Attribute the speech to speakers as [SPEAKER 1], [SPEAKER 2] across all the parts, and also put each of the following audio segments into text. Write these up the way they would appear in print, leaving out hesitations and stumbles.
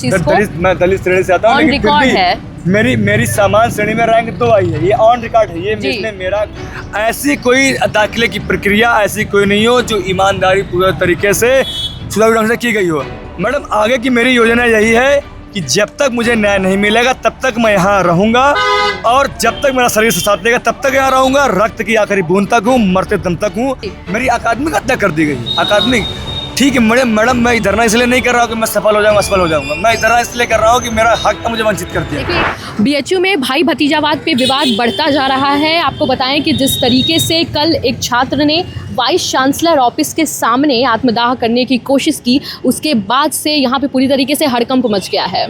[SPEAKER 1] मैं दलित श्रेणी से आता हूँ, लेकिन फिर भी
[SPEAKER 2] है
[SPEAKER 1] मेरी सामान्य श्रेणी में रैंक 2 आई है। ये ऑन रिकॉर्ड है। ये इसने मेरा ऐसी कोई दाखिले की प्रक्रिया ऐसी कोई नहीं हो जो ईमानदारी पूरे तरीके से सुचारू ढंग से की गई हो। मैडम, आगे की मेरी योजना यही है कि जब तक मुझे न्याय नहीं मिलेगा तब तक मैं यहाँ रहूँगा, और जब तक मेरा शरीर साथ देगा तब तक यहाँ रहूँगा। रक्त की आखिरी बूंद तक हूँ, मरते दम तक हूँ। मेरी अकादमिक हत्या कर दी गई। अकादमिक ठीक है मैडम, मैं धरना इसलिए नहीं कर रहा हूँ कि मैं सफल हो जाऊँगा। मैं धरना इसलिए कर रहा हूँ कि मेरा हक मुझे वंचित कर दिया।
[SPEAKER 2] देखिए, बीएचयू में भाई भतीजावाद पे विवाद बढ़ता जा रहा है। आपको बताएं कि जिस तरीके से कल एक छात्र ने वाइस चांसलर ऑफिस के सामने आत्मदाह करने की कोशिश की, उसके बाद से यहाँ पे पूरी तरीके से हड़कंप मच गया है।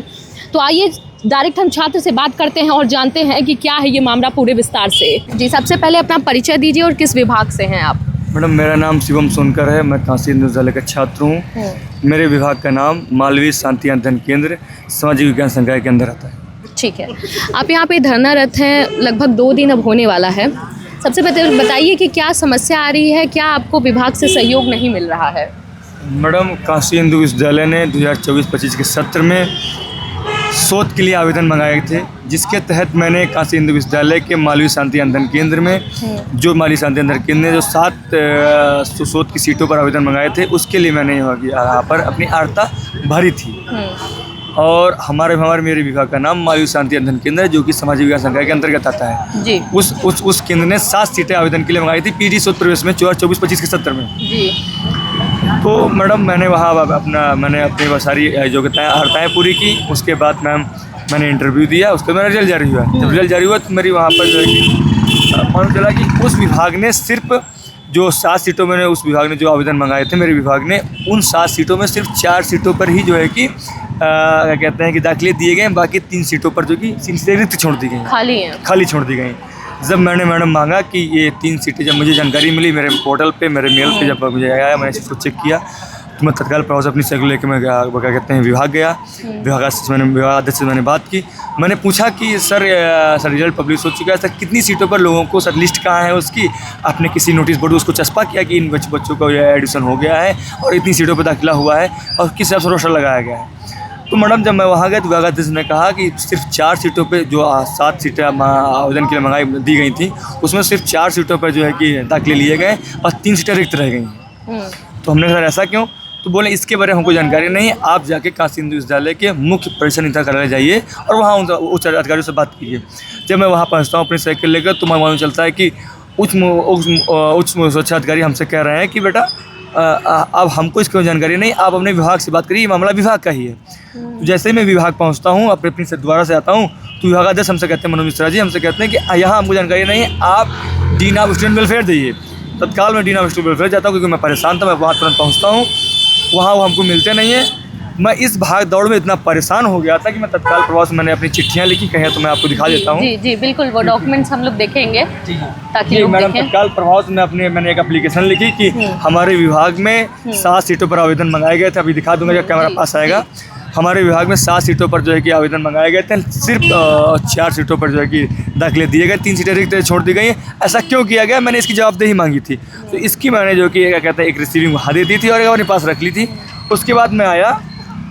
[SPEAKER 2] तो आइए डायरेक्ट हम छात्र से बात करते हैं और जानते हैं कि क्या है ये मामला पूरे विस्तार से। जी, सबसे पहले अपना परिचय दीजिए और किस विभाग से हैं आप?
[SPEAKER 1] मैडम, मेरा नाम शिवम सोनकर है। मैं काशी हिंदू विद्यालय का छात्र हूँ। मेरे विभाग का नाम मालवीय शांति अध्ययन केंद्र सामाजिक विज्ञान संकाय के अंदर आता है। ठीक है,
[SPEAKER 2] आप यहाँ पे धरनारत हैं, लगभग 2 दिन अब होने वाला है। सबसे पहले बताइए कि क्या समस्या आ रही है, क्या आपको विभाग से सहयोग नहीं मिल रहा है?
[SPEAKER 1] मैडम, काशी हिंदू विश्वविद्यालय ने 2024-25 के सत्र में शोध के लिए आवेदन मंगाए थे, जिसके तहत मैंने काशी हिंदू विश्वविद्यालय के मालवीय शांति अध्ययन केंद्र में जो मालवीय शांति अध्ययन केंद्र ने जो 7 शोध की सीटों पर आवेदन मंगाए थे, उसके लिए मैंने यहाँ पर अपनी आर्ता भरी थी। और मेरे विभाग का नाम मालवीय शांति अध्ययन केंद्र है, जो कि सामाजिक विज्ञान संकाय के अंतर्गत आता है जी। उस केंद्र ने 7 सीटें आवेदन के लिए मंगाई थी पीजी शोध प्रवेश में 2024-25 के सत्र में जी। तो मैडम, मैंने वहाँ अपनी सारी योग्यताएँ अर्हताएँ पूरी की। उसके बाद मैंने इंटरव्यू दिया, उसके मेरा रिजल्ट जारी हुआ। जब रिजल्ट जारी हुआ तो मेरी वहाँ पर जो है कि मालूम चला कि उस विभाग ने सिर्फ जो 7 सीटों में उस विभाग ने जो आवेदन मंगाए थे, मेरे विभाग ने उन 7 सीटों में सिर्फ 4 सीटों पर ही जो है कि क्या कहते हैं कि दाखिले दिए गए। बाकी 3 सीटों पर जो कि सीटें रिक्त छोड़ दी गई, खाली छोड़ दी गई। जब मैंने मैडम मांगा कि ये 3 सीटें, जब मुझे जानकारी मिली मेरे पोर्टल पे, मेरे मेल पे जब मुझे आया, मैंने इसको चेक किया तो मैं तत्काल प्रभाव से अपनी साइकिल लेकर मैं क्या कहते हैं विभाग गया। विभागाध्यक्ष से मैंने बात की। मैंने पूछा कि सर रिजल्ट पब्लिश हो चुका है, सर कितनी सीटों पर लोगों को, सर लिस्ट कहाँ है उसकी, आपने किसी नोटिस बोर्ड उसको चस्पा किया कि इन बच्चों का एडमिशन हो गया है और इतनी सीटों पर दाखिला हुआ है और किस हिसाब से रोस्टर लगाया गया है? तो मैडम, जब मैं वहाँ गया तो विभागाध्यक्ष ने कहा कि सिर्फ 4 सीटों पे जो 7 सीटें आवेदन के लिए दी गई थी, उसमें सिर्फ 4 सीटों पर जो है कि दाखिले लिए गए और 3 सीटें रिक्त रह गई। तो हमने सर ऐसा क्यों? तो बोले इसके बारे में हमको जानकारी नहीं, आप जाके काशी हिंदू विश्वविद्यालय के मुख्य परीक्षा निरीक्षण कार्यालय जाइए और वहाँ उच्च अधिकारियों से बात कीजिए। जब मैं वहाँ पहुँचता हूँ अपनी साइकिल लेकर, तो मैं मालूम चलता है कि उच्च सुरक्षा अधिकारी हमसे कह रहे हैं कि बेटा अब हमको इसकी जानकारी नहीं, आप अपने विभाग से बात करिए, ये मामला विभाग का ही है। तो जैसे ही मैं विभाग पहुंचता हूं, अपने से दोबारा से आता हूं, तो विभागाध्यक्ष हमसे कहते हैं, मनोज मिश्रा जी हमसे कहते हैं कि यहाँ हमको जानकारी नहीं है, आप डीन ऑफ स्टूडेंट वेलफेयर जाइए। तत्काल मैं डीन ऑफ स्टूडेंट वेलफेयर जाता हूँ, क्योंकि मैं परेशान था। मैं वहाँ तुरंत पहुँचता हूँ, वहाँ वो हमको मिलते नहीं है। मैं इस भाग दौड़ में इतना परेशान हो गया था कि मैं तत्काल प्रभाव से मैंने अपनी चिट्ठियाँ लिखी, कहीं तो मैं आपको दिखा देता हूँ।
[SPEAKER 2] जी बिल्कुल, वो डॉक्यूमेंट्स हम लोग देखेंगे ताकि
[SPEAKER 1] मैडम तत्काल प्रभाव से मैंने एक एप्लीकेशन लिखी कि हमारे विभाग में 7 सीटों पर आवेदन मंगाए गए थे। अभी दिखा दूंगा जब कैमरा पास आएगा। हमारे विभाग में 7 सीटों पर जो है कि आवेदन मंगाए गए थे, सिर्फ 4 सीटों पर जो है कि दाखिले दिए गए, 3 सीटें रिक्त छोड़ दी गई। ऐसा क्यों किया गया? मैंने इसकी जवाबदेही मांगी थी, तो इसकी मैंने जो कि क्या कहते हैं एक रिसीविंग वहाँ दे दी थी और अपने पास रख ली थी। उसके बाद मैं आया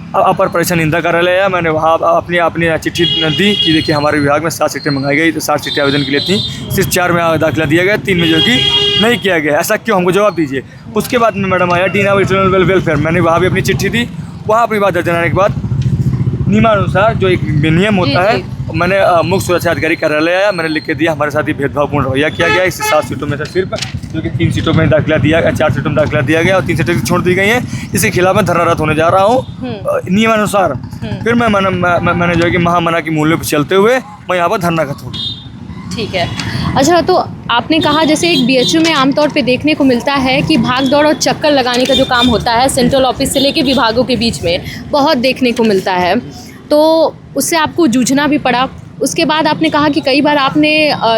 [SPEAKER 1] अपर परीक्षा नियंत्रक कार्यालय आया। मैंने वहाँ अपनी चिट्ठी दी कि देखिए हमारे विभाग में 7 सीटें मंगाई गई, तो 7 सीटें आवेदन के लिए थी, सिर्फ 4 में दाखिला दिया गया, 3 में जो कि नहीं किया गया। ऐसा क्यों, हमको जवाब दीजिए। उसके बाद में मैडम आया डीन ऑफ स्टूडेंट वेलफेयर, मैंने वहाँ भी अपनी चिट्ठी दी। वहाँ अपनी बात दर्ज कराने के बाद नियमानुसार जो एक नियम होता है, मैंने मुख्य सुरक्षा अधिकारी कार्यालय आया, मैंने लिख के दिया हमारे साथ ही भेदभावपूर्ण रवैया किया गया। इस 7 सीटों में से सिर्फ जो कि 3 सीटों में दाखिला दिया गया, 4 सीटों में दाखिला दिया गया और 3 सीटें छोड़ दी गई हैं। इसके खिलाफ मैं धरनारत होने जा रहा हूँ नियमानुसार। फिर मैंने जो है कि महामना की मूल्यों पर चलते हुए मैं यहाँ पर धरनागत हूँ।
[SPEAKER 2] ठीक है, अच्छा, तो आपने कहा जैसे एक बीएचयू में आमतौर पे देखने को मिलता है कि भाग दौड़ और चक्कर लगाने का जो काम होता है सेंट्रल ऑफिस से लेके विभागों के बीच में बहुत देखने को मिलता है, तो उससे आपको जूझना भी पड़ा। उसके बाद आपने कहा कि कई बार आपने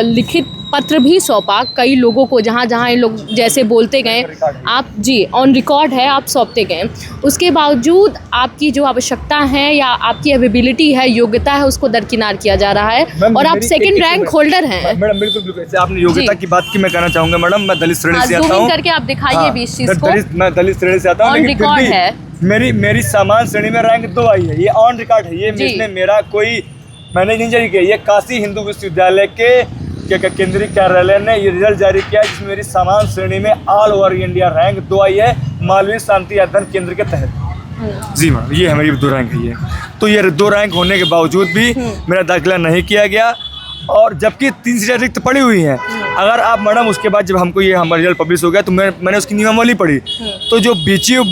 [SPEAKER 2] लिखित पत्र भी सौंपा कई लोगों को, जहाँ जहाँ ये लोग जैसे बोलते गए, आप जी ऑन रिकॉर्ड है, आप सौंपते गए। उसके बावजूद आपकी जो आवश्यकता है या आपकी अवेबिलिटी है, योग्यता है, उसको दरकिनार किया जा रहा है और आप सेकंड रैंक होल्डर हैं।
[SPEAKER 1] मैडम बिल्कुल बिल्कुल, जैसे आपने योग्यता की बात की, मैं कहना चाहूँगा मैडम, मैं दलित श्रेणी से आता हूँ।
[SPEAKER 2] करके आप दिखाइए भी इस चीज़ को।
[SPEAKER 1] मैं दलित श्रेणी से आता हूँ,
[SPEAKER 2] ऑन रिकॉर्ड है।
[SPEAKER 1] मेरी सामान्य श्रेणी में रैंक 2 आई है, ये ऑन रिकॉर्ड है। ये इसमें मेरा कोई मैंने नहीं जारी किया, ये काशी हिंदू विश्वविद्यालय के केंद्रीय कार्यालय ने ये रिजल्ट जारी किया, जिसमें मेरी सामान्य श्रेणी में ऑल ओवर इंडिया रैंक 2 आई है, मालवीय शांति अध्ययन केंद्र के तहत। जी मैडम, ये है मेरी 2 रैंक है ये। तो ये 2 रैंक होने के बावजूद भी मेरा दाखिला नहीं किया गया, और जबकि 3 सीटें रिक्त पड़ी हुई हैं। अगर आप मैडम उसके बाद जब हमको ये हमारा रिजल्ट पब्लिश हो गया तो मैंने उसकी नियमावली पढ़ी, तो जो BHU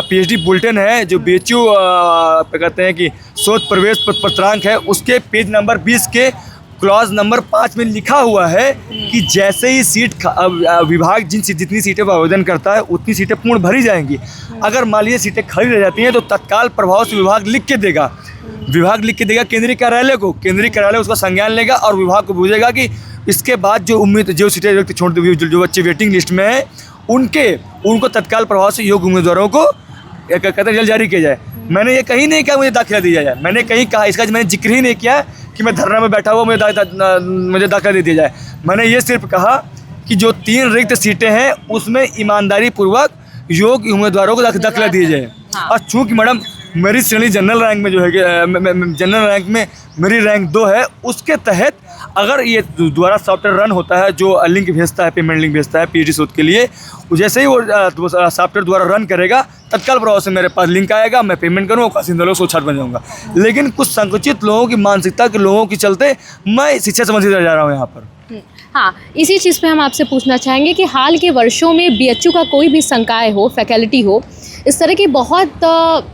[SPEAKER 1] PhD बुलेटिन है, जो BHU कहते हैं कि शोध प्रवेश पत्रांक है, उसके पेज नंबर 20 के क्लॉज नंबर 5 में लिखा हुआ है कि जैसे ही सीट विभाग जितनी सीटें पर आवेदन करता है उतनी सीटें पूर्ण भरी जाएंगी। अगर मान लीजिए सीटें खाली रह जाती हैं तो तत्काल प्रभाव से विभाग लिख के देगा केंद्रीय कार्यालय को, केंद्रीय कार्यालय उसका संज्ञान लेगा और विभाग को भेजेगा कि इसके बाद जो सीटें व्यक्ति छोड़ जो बच्चे वेटिंग लिस्ट में हैं उनको तत्काल प्रभाव से योग्य उम्मीदवारों को कहते रिजल्ट जारी किया जाए। मैंने ये कहीं नहीं कहा मुझे दाखिला दिया जाए, मैंने कहीं कहा, इसका मैंने जिक्र ही नहीं किया कि मैं धरना में बैठा हुआ मुझे दाखिला दे दिया जाए। मैंने ये सिर्फ कहा कि जो 3 रिक्त सीटें हैं उसमें ईमानदारी पूर्वक योग्य उम्मीदवारों को दाखिला दिया जाए। और चूँकि मैडम मेरी श्रेणी जनरल रैंक में जो है जनरल रैंक में मेरी रैंक 2 है, उसके तहत अगर ये द्वारा सॉफ्टवेयर रन होता है, जो लिंक भेजता है, पेमेंट लिंक भेजता है PhD शोध के लिए, जैसे ही वो सॉफ्टवेयर द्वारा रन करेगा तत्काल प्रभाव से मेरे पास लिंक आएगा, मैं पेमेंट करूँगा, काशी हिंदू लोग छात्र बन जाऊँगा। लेकिन कुछ संकुचित लोगों की मानसिकता के लोगों के चलते मैं शिक्षा से वंचित रह जा रहा हूँ यहाँ पर।
[SPEAKER 2] हाँ, इसी चीज़ पे हम आपसे पूछना चाहेंगे कि हाल के वर्षों में BHU का कोई भी संकाय हो, फैकल्टी हो, इस तरह के बहुत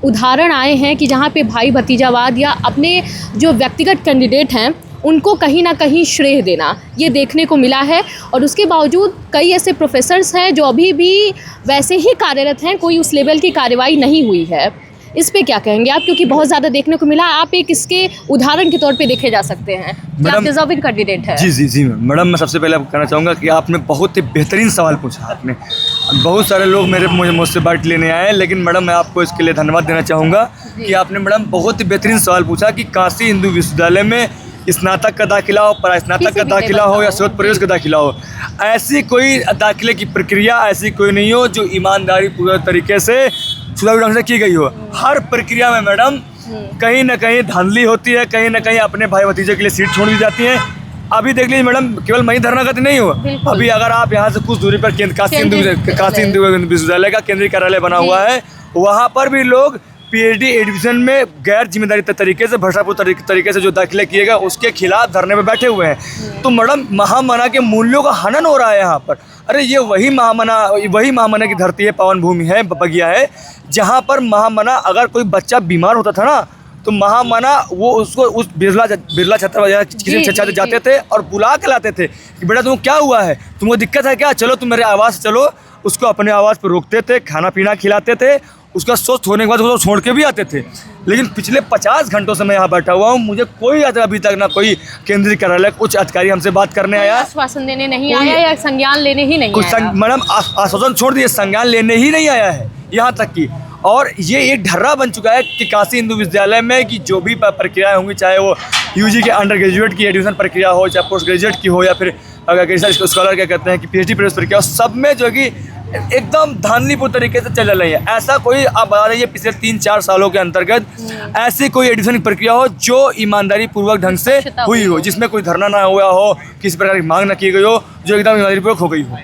[SPEAKER 2] उदाहरण आए हैं कि जहाँ पे भाई भतीजावाद या अपने जो व्यक्तिगत कैंडिडेट हैं उनको कहीं ना कहीं श्रेय देना ये देखने को मिला है। और उसके बावजूद कई ऐसे प्रोफेसर्स हैं जो अभी भी वैसे ही कार्यरत हैं, कोई उस लेवल की कार्रवाई नहीं हुई है। इस पे क्या कहेंगे आप, क्योंकि बहुत ज़्यादा देखने को मिला, आप एक इसके उदाहरण के तौर पे देखे जा सकते हैं कि आप डिजर्विंग कैंडिडेट है।
[SPEAKER 1] जी मैडम, मैं सबसे पहले कहना चाहूँगा कि आपने बहुत ही बेहतरीन सवाल पूछा। आपने बहुत सारे लोग मुझसे बात लेने आए, लेकिन मैडम मैं आपको इसके लिए धन्यवाद देना चाहूँगा कि आपने मैडम बहुत ही बेहतरीन सवाल पूछा कि काशी हिंदू विश्वविद्यालय में स्नातक का दाखिला हो, परास्नातक का दाखिला हो या शोध प्रवेश का दाखिला हो, ऐसी कोई दाखिले की प्रक्रिया ऐसी कोई नहीं हो जो ईमानदारी पूरे तरीके से सुचारू ढंग से की गई हो। हर प्रक्रिया में मैडम कहीं ना कहीं धांधली होती है, कहीं ना कहीं अपने भाई भतीजे के लिए सीट छोड़ दी जाती है। अभी देख लीजिए मैडम, केवल मैं ही धरना करती नहीं हो, अभी अगर आप यहाँ से कुछ दूरी पर काशी हिंदू विश्वविद्यालय का केंद्रीय कार्यालय बना हुआ है, वहाँ पर भी लोग PhD एडमिशन में गैर जिम्मेदारी तरीके से भ्रष्टाचार तरीके से जो दाखिले किए गए उसके खिलाफ धरने में बैठे हुए हैं। तो मैडम महामना के मूल्यों का हनन हो रहा है यहाँ पर। अरे ये वही महामना की धरती है, पावन भूमि है, बगिया है, जहाँ पर महामना अगर कोई बच्चा बीमार होता था ना तो महामना वो उसको उस बिरला छत्र वगैरह किसी छात्र जाते थे और बुला के लाते थे कि बेटा तुमको क्या हुआ है, तुमको दिक्कत है क्या, चलो तुम मेरे आवास से चलो। उसको अपने आवास पर रोकते थे, खाना पीना खिलाते थे, उसका स्वस्थ होने के बाद उसको छोड़ के भी आते थे। लेकिन पिछले 50 घंटों से मैं यहाँ बैठा हुआ हूँ, मुझे कोई अभी तक ना कोई केंद्रीय कार्यालय कुछ अधिकारी हमसे बात करने आया,
[SPEAKER 2] आश्वासन देने नहीं आया या संज्ञान लेने ही नहीं आया।
[SPEAKER 1] मैडम आश्वासन छोड़ दिए, संज्ञान लेने ही नहीं आया है यहाँ तक की। और ये एक ढर्रा बन चुका है कि काशी हिंदू विश्वविद्यालय में कि जो भी प्रक्रियाएँ होंगी, चाहे वो UG के अंडर ग्रेजुएट की एडमिशन प्रक्रिया हो, चाहे पोस्ट ग्रेजुएट की हो, या फिर अगर रिसर्च स्कॉलर क्या कहते हैं कि PhD प्रवेश प्रक्रिया हो, सब में जो कि एकदम धांधलीपूर्ण तरीके से चल रही है। ऐसा कोई आप बता रही है पिछले 3-4 सालों के अंतर्गत ऐसी कोई एडमिशन की प्रक्रिया हो जो ईमानदारी पूर्वक ढंग से हुई हो, जिसमें कोई धरना ना हुआ हो, किसी प्रकार की मांग ना की गई हो, जो एकदम ईमानदारी पूर्वक हो गई हो।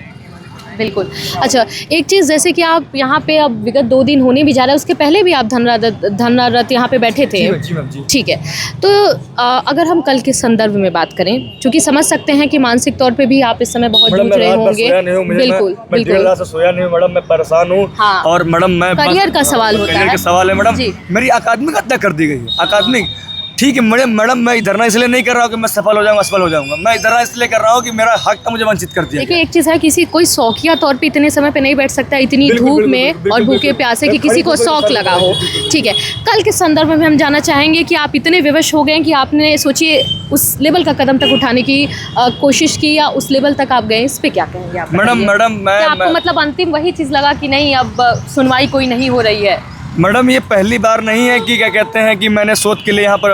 [SPEAKER 2] बिल्कुल। अच्छा, एक चीज़ जैसे कि आप यहाँ पे अब विगत 2 दिन होने भी जा रहा है, उसके पहले भी आप धरनारत यहाँ पे बैठे थे।
[SPEAKER 1] जी।
[SPEAKER 2] ठीक है, तो अगर हम कल के संदर्भ में बात करें, क्योंकि समझ सकते हैं कि मानसिक तौर पे भी आप इस समय बहुत जूझ रहे होंगे। बिल्कुल बिल्कुल,
[SPEAKER 1] सोया नहीं मैडम, मैं परेशान हूँ।
[SPEAKER 2] हाँ।
[SPEAKER 1] और मैडम मैं
[SPEAKER 2] करियर का सवाल होता है,
[SPEAKER 1] सवाल है मैडम, मेरी अकादमिक हत्या कर दी गई है। अकादमिक ठीक है मैडम मैं धरना इसलिए नहीं कर रहा हूँ कि मैं सफल हो जाऊंगा, असफल हो जाऊंगा। मैं धरना इसलिए कर रहा हूँ कि मेरा हक का मुझे वंचित कर दिया।
[SPEAKER 2] देखिए एक चीज़ है, किसी कोई शौकिया तौर पे इतने समय पे नहीं बैठ सकता, इतनी धूप में और भूखे प्यासे कि किसी को शौक लगा हो। ठीक है, कल के संदर्भ में हम जानना चाहेंगे कि आप इतने विवश हो गए कि आपने सोचिए उस लेवल का कदम तक उठाने की कोशिश की या उस लेवल तक आप गए, इस पे क्या कहेंगे आप?
[SPEAKER 1] मैडम मैं
[SPEAKER 2] आपको मतलब अंतिम वही चीज़ लगा कि नहीं अब सुनवाई कोई नहीं हो रही है?
[SPEAKER 1] मैडम ये पहली बार नहीं है कि क्या कहते हैं कि मैंने शोध के लिए यहाँ पर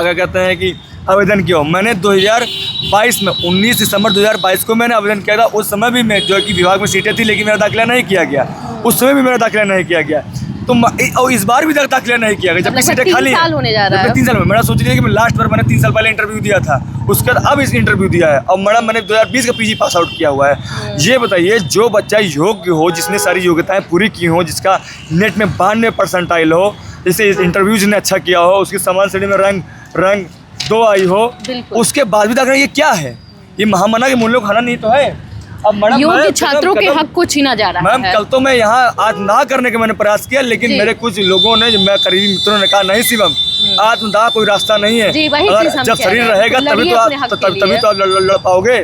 [SPEAKER 1] क्या कहते हैं कि आवेदन किया हो। मैंने 2022 में 19 दिसंबर 2022 को मैंने आवेदन किया था। उस समय भी मैं जो कि विभाग में सीटें थी लेकिन मेरा दाखिला नहीं किया गया। उस समय भी मेरा दाखिला नहीं किया गया, तो और इस बार भी दाखिला नहीं किया गया जबकि सीटें खाली हैं।
[SPEAKER 2] 3 साल होने जा रहा है।
[SPEAKER 1] 3 साल में मैंने सोच लिया कि मैं लास्ट बार मैंने 3 साल पहले इंटरव्यू दिया था, उसके बाद अब इस इंटरव्यू दिया है और मैडम मैंने 2020 का पीजी पास आउट किया हुआ है। ये बताइए जो बच्चा योग्य हो, जिसने सारी योग्यताएं पूरी की हो, जिसका नेट में 92% आइल हो, जैसे इस इंटरव्यू जिसने अच्छा किया हो, उसकी समान श्रेणी में रैंक 2 आई हो, उसके बाद भी दाखिला, ये क्या है? ये महामना के मूल्यों खाना नहीं तो है। अब मैडम
[SPEAKER 2] योग्य छात्रों के हक को छीना जा रहा है।
[SPEAKER 1] मैम कल तो मैं यहाँ आज ना करने का मैंने प्रयास किया, लेकिन मेरे कुछ लोगों ने, मैं करीबी मित्रों ने कहा नहीं शिवम, आत्मदाह कोई रास्ता नहीं है। जब शरीर रहेगा तभी तो आप लड़ पाओगे,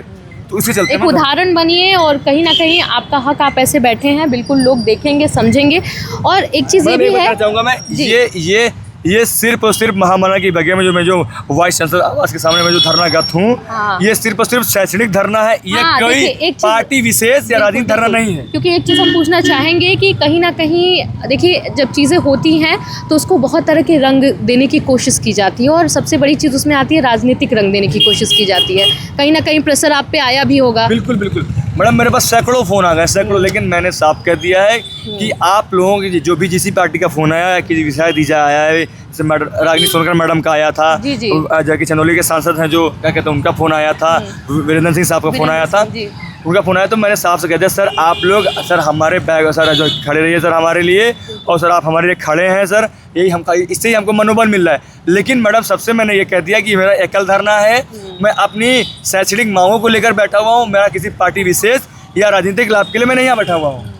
[SPEAKER 1] तो इसी चलते
[SPEAKER 2] एक उदाहरण बनिए और कहीं ना कहीं आपका हक आप ऐसे बैठे हैं, बिल्कुल लोग देखेंगे समझेंगे। और एक चीज़ ये भी है,
[SPEAKER 1] चाहूँगा मैं ये सिर्फ और सिर्फ महामना की बगैर में जो वाइस चांसलर आवास के सामने में जो धरना हूँ, ये सिर्फ और सिर्फ शैक्षणिक धरना है। ये कोई पार्टी विशेष या राजनीतिक धरना नहीं है।
[SPEAKER 2] क्योंकि एक चीज़ हम पूछना चाहेंगे कि कहीं ना कहीं देखिए जब चीज़ें होती हैं तो उसको बहुत तरह के रंग देने की कोशिश की जाती है और सबसे बड़ी चीज़ उसमें आती है राजनीतिक रंग देने की कोशिश की जाती है। कहीं ना कहीं प्रेशर आप पे आया भी होगा।
[SPEAKER 1] बिल्कुल बिल्कुल मैडम, मेरे पास सैकड़ों फ़ोन आ गए, सैकड़ों, लेकिन मैंने साफ कह दिया है कि आप लोगों की जो भी जिस पार्टी का फ़ोन आया है, किसी विषय दीजा आया है, जैसे रागिनी सोनकर मैडम का आया था, जबकि चंदौली के सांसद हैं जो क्या कहते हैं उनका फ़ोन आया था, वीरेंद्र सिंह साहब का फ़ोन आया था, उनका फ़ोन आया, तो मैंने साफ से कह दिया सर आप लोग सर हमारे बैग सर जो खड़े रहिए सर हमारे लिए, और सर आप हमारे लिए खड़े हैं सर, यही हम इससे ही हमको मनोबल मिल रहा है। लेकिन मैडम सबसे मैंने ये कह दिया कि मेरा एकल धरना है, मैं अपनी शैक्षणिक मांगों को लेकर बैठा हुआ हूँ, मेरा किसी पार्टी विशेष या राजनीतिक लाभ के लिए मैं नहीं यहाँ बैठा हुआ हूँ।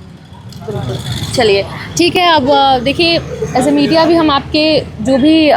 [SPEAKER 2] चलिए ठीक है, अब देखिए एज ए मीडिया भी हम आपके जो भी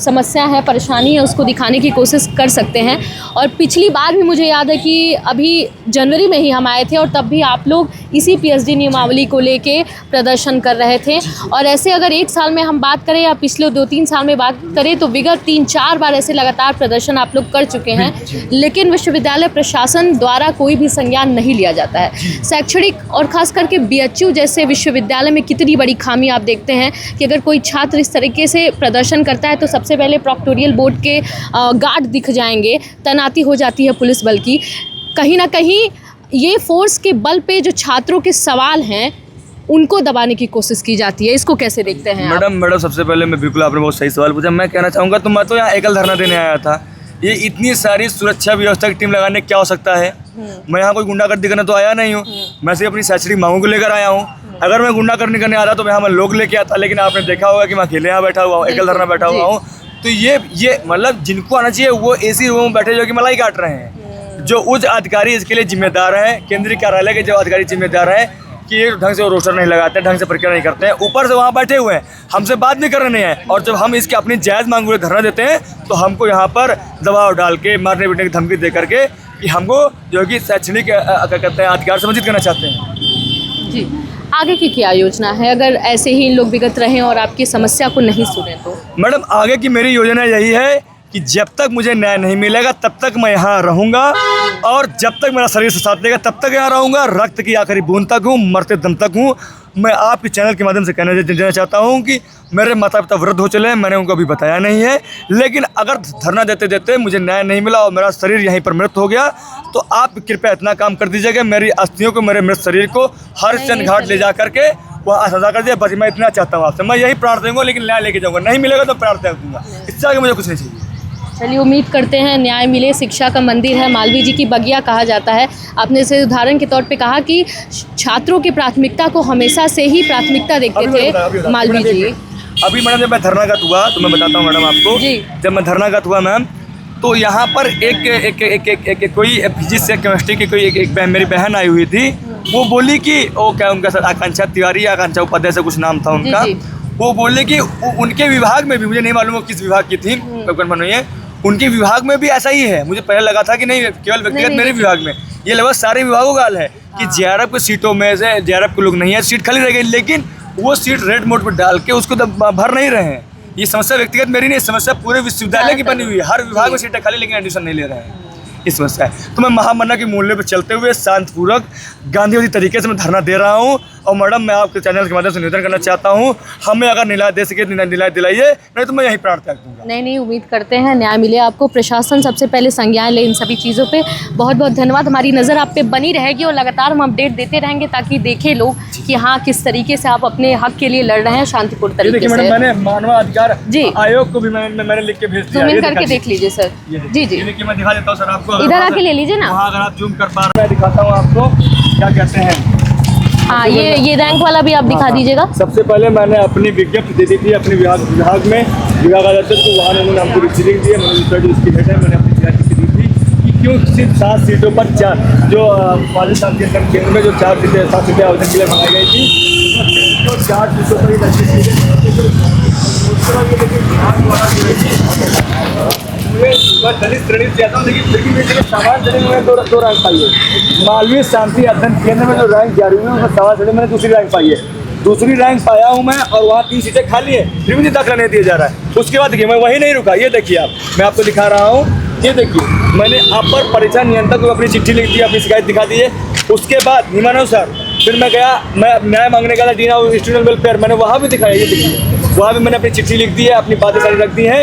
[SPEAKER 2] समस्या है, परेशानी है, उसको दिखाने की कोशिश कर सकते हैं। और पिछली बार भी मुझे याद है कि अभी जनवरी में ही हम आए थे और तब भी आप लोग इसी पीएचडी नियमावली को लेके प्रदर्शन कर रहे थे। और ऐसे अगर एक साल में हम बात करें या पिछले 2-3 साल में बात करें तो विगत 3-4 बार ऐसे लगातार प्रदर्शन आप लोग कर चुके हैं, लेकिन विश्वविद्यालय प्रशासन द्वारा कोई भी संज्ञान नहीं लिया जाता है। शैक्षणिक और खास करके बीएचयू जैसे विश्वविद्यालय में कितनी बड़ी खामी आप देखते हैं कि अगर कोई छात्र इस तरीके से प्रदर्शन करता है तो सबसे पहले प्रोक्टोरियल बोर्ड के गार्ड दिख जाएंगे, तैनाती हो जाती है पुलिस बल की। कहीं ना कहीं ये फोर्स के बल पे जो छात्रों के सवाल हैं उनको दबाने की कोशिश की जाती है, इसको कैसे देखते हैं?
[SPEAKER 1] मैडम सबसे पहले मैं बिल्कुल, आपने बहुत सही सवाल पूछा। मैं कहना चाहूँगा तो मैं तो यहाँ एकल धरना देने आया था, ये इतनी सारी सुरक्षा व्यवस्था की टीम लगाने क्या हो सकता है? मैं यहाँ कोई गुंडागर्दी करने तो आया नहीं हूँ, मैं सिर्फ अपनी शैक्षणिक मांगों को लेकर आया हूँ। अगर मैं गुंडागर्दी करने आता तो मैं यहाँ लोग लेके आता, लेकिन आपने देखा होगा कि मैं अकेले यहाँ बैठा हुआ हूँ, एकल धरना बैठा हुआ हूँ। तो ये मतलब जिनको आना चाहिए वो एसी रूम में बैठे जो कि मलाई काट रहे हैं। जो उच्च अधिकारी इसके लिए जिम्मेदार हैं, केंद्रीय कार्यालय के जो अधिकारी जिम्मेदार हैं कि ये ढंग से रोस्टर नहीं लगाते, ढंग से प्रक्रिया नहीं करते हैं, ऊपर से वहाँ बैठे हुए हैं, हमसे बात नहीं कर रहे हैं। और जब हम इसकी अपनी जायज़ मांग हुए धरना देते हैं तो हमको यहाँ पर दबाव डाल के, मारने पीटने की धमकी दे करके कि हमको जो कि शैक्षणिक क्या कहते हैं अधिकार से वंचित करना चाहते हैं।
[SPEAKER 2] जी, आगे की क्या योजना है अगर ऐसे ही लोग विगत रहें और आपकी समस्या को नहीं सुने तो? मैडम
[SPEAKER 1] आगे की मेरी योजना यही है कि जब तक मुझे न्याय नहीं मिलेगा तब तक मैं यहाँ रहूँगा, और जब तक मेरा शरीर साथ देगा तब तक यहाँ रहूँगा, रक्त की आखिरी बूंद तक हूँ, मरते दम तक हूँ। मैं आपके चैनल के माध्यम से कहना देना चाहता हूँ कि मेरे माता पिता वृद्ध हो चले हैं, मैंने उनको अभी बताया नहीं है, लेकिन अगर धरना देते देते मुझे न्याय नहीं मिला और मेरा शरीर यहीं पर मृत हो गया तो आप कृपया इतना काम कर दीजिएगा, मेरी अस्थियों को, मेरे मृत शरीर को हरिश्चंद्र घाट ले जा करके वहाँ सजा कर दिया। बस मैं इतना चाहता हूँ आपसे, मैं यही प्राण दूंगा, लेकिन न्याय लेके जाऊँगा, नहीं मिलेगा तो प्राण त्याग दूंगा, इससे आगे मुझे कुछ नहीं चाहिए।
[SPEAKER 2] चलिए उम्मीद करते हैं न्याय मिले। शिक्षा का मंदिर है, मालवीय जी की बगिया कहा जाता है। आपने इसे उदाहरण के तौर पे कहा कि छात्रों की प्राथमिकता को हमेशा से ही प्राथमिकता देखते थे मालवीय जी।
[SPEAKER 1] अभी मैडम जब मैं धरनागत हुआ तो मैं बताता हूँ मैडम आपको, जब मैं धरनागत हुआ मैम तो यहाँ पर एक कोई फिजिक्स या केमिस्ट्री की कोई एक मेरी बहन आई हुई थी, वो बोली कि वो क्या उनका सर आकांक्षा तिवारी या आकांक्षा उपाध्याय से कुछ नाम था उनका, वो बोले कि उनके विभाग में भी, मुझे नहीं मालूम वो किस विभाग की थी, कन्फर्म नहीं है, उनके विभाग में भी ऐसा ही है। मुझे पहले लगा था कि नहीं केवल व्यक्तिगत मेरे विभाग में, ये लगभग सारे विभागों का हाल है कि जेआरएफ की सीटों में से जेआरएफ के लोग नहीं है, सीट खाली रह गई, लेकिन वो सीट रेड मोड पर डाल के उसको भर नहीं रहे हैं। ये समस्या व्यक्तिगत मेरी नहीं, समस्या पूरे विश्वविद्यालय की बनी हुई है। हर विभाग में सीटें खाली लेकिन एडमिशन नहीं ले रहे हैं, ये समस्या है। तो मैं महामन्ना के मूल्य पर चलते हुए शांतिपूर्वक गांधीवादी तरीके से मैं धरना दे रहा हूँ। और मैडम, मैं आपके चैनल के माध्यम से निवेदन करना चाहता हूँ, हमें अगर न्याय दे सके न्याय दिलाइए, नहीं तो मैं यहीं प्राण त्याग दूंगा।
[SPEAKER 2] नहीं, उम्मीद करते हैं न्याय मिले आपको। प्रशासन सबसे पहले संज्ञान ले इन सभी चीज़ों पे। बहुत बहुत धन्यवाद। हमारी नज़र आप पे बनी रहेगी और लगातार हम अपडेट देते रहेंगे ताकि देखें लोग कि हाँ किस तरीके से आप अपने हक के लिए लड़ रहे हैं शांतिपूर्ण तरीके से।
[SPEAKER 1] मैंने मानवाधिकार आयोग को भी मैंने लिख के भेज दिया,
[SPEAKER 2] जूम इन करके देख लीजिए सर। जी
[SPEAKER 1] देखिए, मैं दिखा देता हूँ सर आपको,
[SPEAKER 2] इधर आके ले लीजिए ना।
[SPEAKER 1] अगर आप जूम कर पा रहे हैं, मैं दिखाता हूँ आपको क्या कहते हैं।
[SPEAKER 2] हाँ, ये रैंक वाला भी आप दिखा दीजिएगा।
[SPEAKER 1] सबसे पहले मैंने अपनी विज्ञप्ति दे दी थी अपने विभाग में, विभागाध्यक्ष को, वहाँ उन्होंने हमको रिसीविंग दी है, मैंने अपनी तैयारी दी थी कि क्यों सिर्फ 7 सीटों पर 4 जो मालूम शांति अंदन केंद्र में जो 4 सीटें 7 सीटें आवेदन के लिए मंगाई गई थी, जो 4 सीटों पर दलित श्रेणी से आता हूँ, लेकिन फिर भी सामान्य श्रेणी में 2 रैंक पाई है। मालवीय शांति अध्ययन केंद्र में जो रैंक जारी हुई है उसमें सामान्य श्रेणी में दूसरी रैंक पाई है। दूसरी रैंक पाया हूँ मैं, और वहाँ 3 सीटें खाली है, फिर मुझे दाखिला नहीं दिया जा रहा है। उसके बाद देखिए, मैं वही नहीं रुका, ये देखिए आप, मैं आपको दिखा रहा हूँ, ये देखिए, मैंने अपर परीक्षा नियंत्रक को अपनी चिट्ठी लिख दी, अपनी शिकायत दिखा दी है। उसके बाद नियमानुसार फिर मैं गया, मैं न्याय मांगने का डीन ऑफ स्टूडेंट वेलफेयर, मैंने वहाँ भी दिखाया, ये देखिए, वहाँ भी मैंने अपनी चिट्ठी लिख दी है, अपनी बातें सारी रख दी हैं।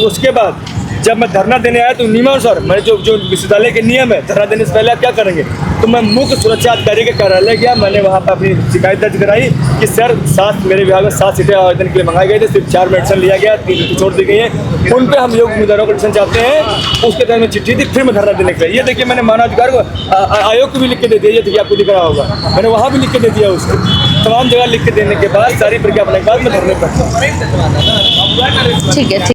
[SPEAKER 1] उसके बाद जब मैं धरना देने आया तो नियमानुसार मैंने जो विश्वविद्यालय के नियम है, धरना देने से पहले आप क्या करेंगे, तो मैं मुख्य सुरक्षा अधिकारी के कार्यालय गया, मैंने वहाँ पर अपनी शिकायत दर्ज कराई कि सर 7 मेरे विभाग में 7 सीटें आवेदन के लिए मंगाई गई थे, सिर्फ 4 में एक्शन लिया गया, 3 छोड़ दी गई है, उन पर हम योग्य उम्मीदवारों को एक्शन चाहते हैं। उसके तहत मैं चिट्ठी दी, फिर मैं धरना देने के लिए, ये देखिए मैंने मानवाधिकार को आयोग को भी लिख के दे दिया, ये देखिए आपको दिख रहा होगा, मैंने वहाँ भी लिख के दे दिया, उसको तमाम जगह लिख के देने के बाद सारी प्रक्रिया अपने के बाद मैं धरने पर।
[SPEAKER 2] ठीक है।